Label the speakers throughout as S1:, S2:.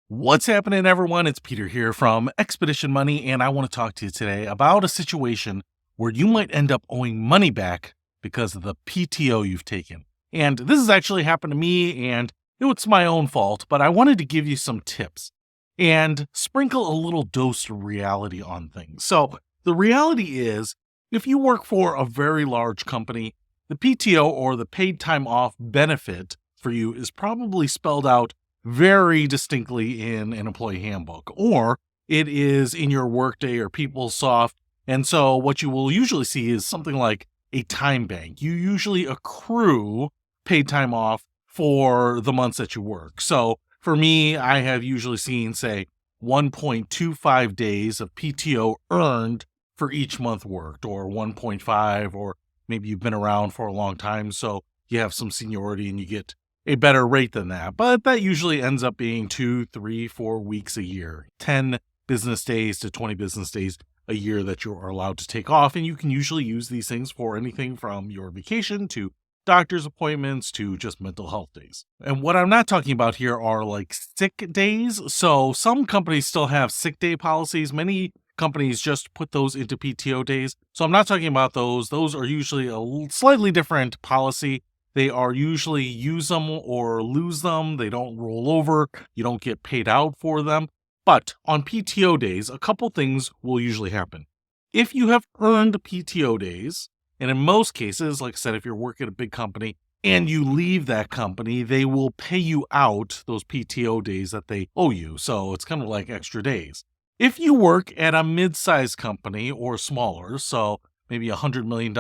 S1: What's happening, everyone? It's Peter here from Expedition Money, and I want to talk to you today about a situation where you might end up owing money back because of the PTO you've taken. And this has actually happened to me, and it's my own fault, but I wanted to give you some tips and sprinkle a little dose of reality on things. So, the reality is, if you work for a very large company, the PTO or the paid time off benefit for you is probably spelled out very distinctly in an employee handbook, or it is in your Workday or PeopleSoft. And so what you will usually see is something like a time bank. You usually accrue paid time off for the months that you work. So for me, I have usually seen, say, 1.25 days of PTO earned for each month worked, or 1.5, or maybe you've been around for a long time, so you have some seniority and you get a better rate than that. But that usually ends up being 2, 3, 4 weeks a year, 10 business days to 20 business days a year that you're allowed to take off. And you can usually use these things for anything from your vacation to doctor's appointments to just mental health days. And what I'm not talking about here are like sick days. So some companies still have sick day policies. Many companies just put those into PTO days. So I'm not talking about those. Those are usually a slightly different policy. They are usually use them or lose them. They don't roll over. You don't get paid out for them. But on PTO days, a couple things will usually happen. If you have earned PTO days, and in most cases, like I said, if you're working at a big company and you leave that company, they will pay you out those PTO days that they owe you. So it's kind of like extra days. If you work at a mid-sized company or smaller, so maybe $100 million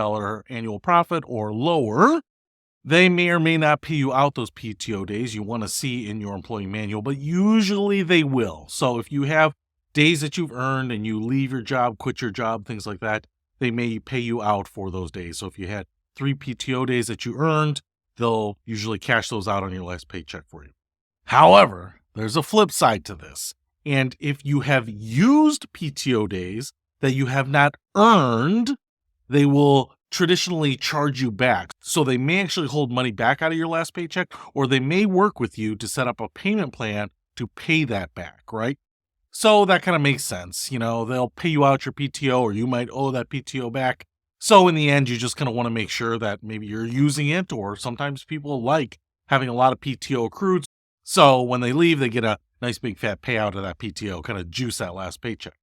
S1: annual profit or lower, they may or may not pay you out those PTO days you want to see in your employee manual, but usually they will. So if you have days that you've earned and you leave your job, quit your job, things like that, they may pay you out for those days. So if you had 3 PTO days that you earned, they'll usually cash those out on your last paycheck for you. However, there's a flip side to this. And if you have used PTO days that you have not earned, they will traditionally charge you back. So they may actually hold money back out of your last paycheck, or they may work with you to set up a payment plan to pay that back, right? So that kind of makes sense. They'll pay you out your PTO, or you might owe that PTO back. So in the end, you just kind of want to make sure that maybe you're using it, or sometimes people like having a lot of PTO accrued. So when they leave, they get a nice big fat payout of that PTO, kind of juice that last paycheck.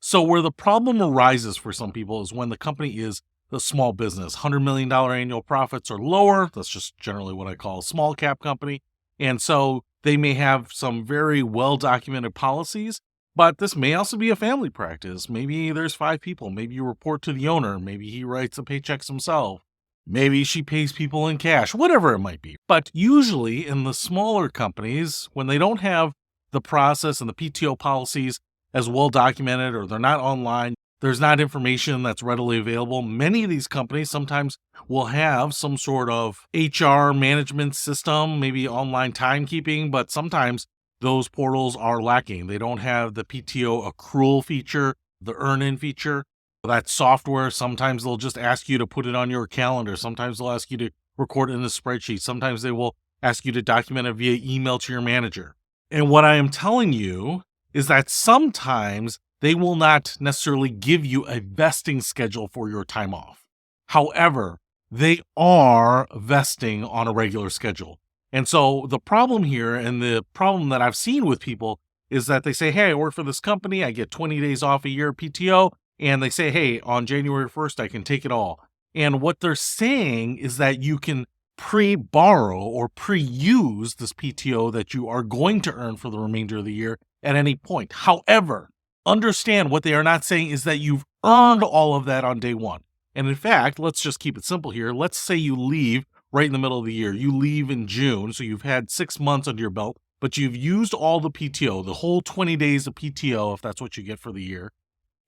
S1: So where the problem arises for some people is when the company is a small business. $100 million annual profits or lower. That's just generally what I call a small cap company. And so they may have some very well-documented policies, but this may also be a family practice. Maybe there's 5 people. Maybe you report to the owner. Maybe he writes the paychecks himself. Maybe she pays people in cash, whatever it might be. But usually in the smaller companies, when they don't have the process and the PTO policies as well documented, or they're not online, there's not information that's readily available. Many of these companies sometimes will have some sort of HR management system, maybe online timekeeping, but sometimes those portals are lacking. They don't have the PTO accrual feature, the earn-in feature. That software, sometimes they'll just ask you to put it on your calendar. Sometimes they'll ask you to record it in a spreadsheet. Sometimes they will ask you to document it via email to your manager. And what I am telling you is that sometimes they will not necessarily give you a vesting schedule for your time off. However, they are vesting on a regular schedule. And so the problem here, and the problem that I've seen with people, is that they say, hey, I work for this company, I get 20 days off a year PTO, and they say, hey, on January 1st, I can take it all. And what they're saying is that you can pre-borrow or pre-use this PTO that you are going to earn for the remainder of the year at any point. However, understand what they are not saying is that you've earned all of that on day one. And in fact, let's just keep it simple here. Let's say you leave right in the middle of the year. You leave in June, so you've had 6 months under your belt, but you've used all the PTO, the whole 20 days of PTO, if that's what you get for the year.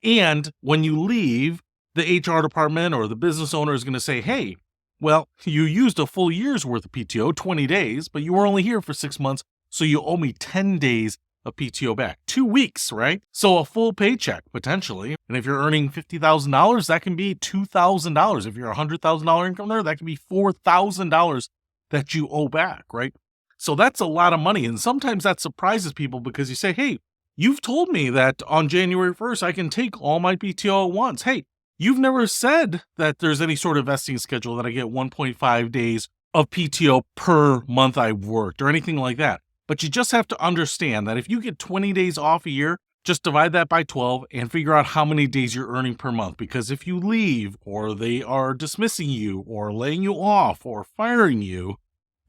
S1: And when you leave, the HR department or the business owner is going to say, hey, well, you used a full year's worth of PTO, 20 days, but you were only here for 6 months, so you owe me 10 days of PTO back. 2 weeks, right? So a full paycheck, potentially. And if you're earning $50,000, that can be $2,000. If you're $100,000 income there, that can be $4,000 that you owe back, right? So that's a lot of money. And sometimes that surprises people because you say, hey, you've told me that on January 1st, I can take all my PTO at once. Hey, you've never said that there's any sort of vesting schedule that I get 1.5 days of PTO per month I've worked or anything like that. But you just have to understand that if you get 20 days off a year, just divide that by 12 and figure out how many days you're earning per month. Because if you leave or they are dismissing you or laying you off or firing you,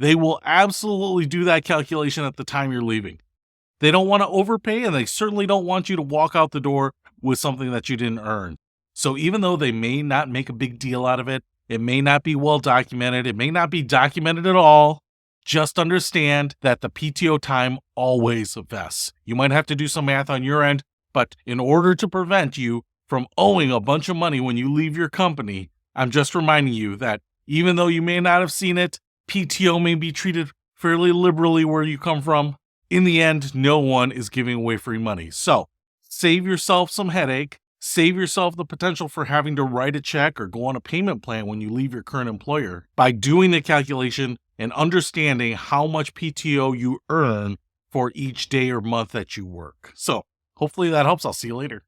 S1: they will absolutely do that calculation at the time you're leaving. They don't want to overpay, and they certainly don't want you to walk out the door with something that you didn't earn. So even though they may not make a big deal out of it, it may not be well documented, it may not be documented at all, just understand that the PTO time always vests. You might have to do some math on your end, but in order to prevent you from owing a bunch of money when you leave your company, I'm just reminding you that even though you may not have seen it, PTO may be treated fairly liberally where you come from. In the end, no one is giving away free money. So save yourself some headache, save yourself the potential for having to write a check or go on a payment plan when you leave your current employer by doing the calculation and understanding how much PTO you earn for each day or month that you work. So hopefully that helps. I'll see you later.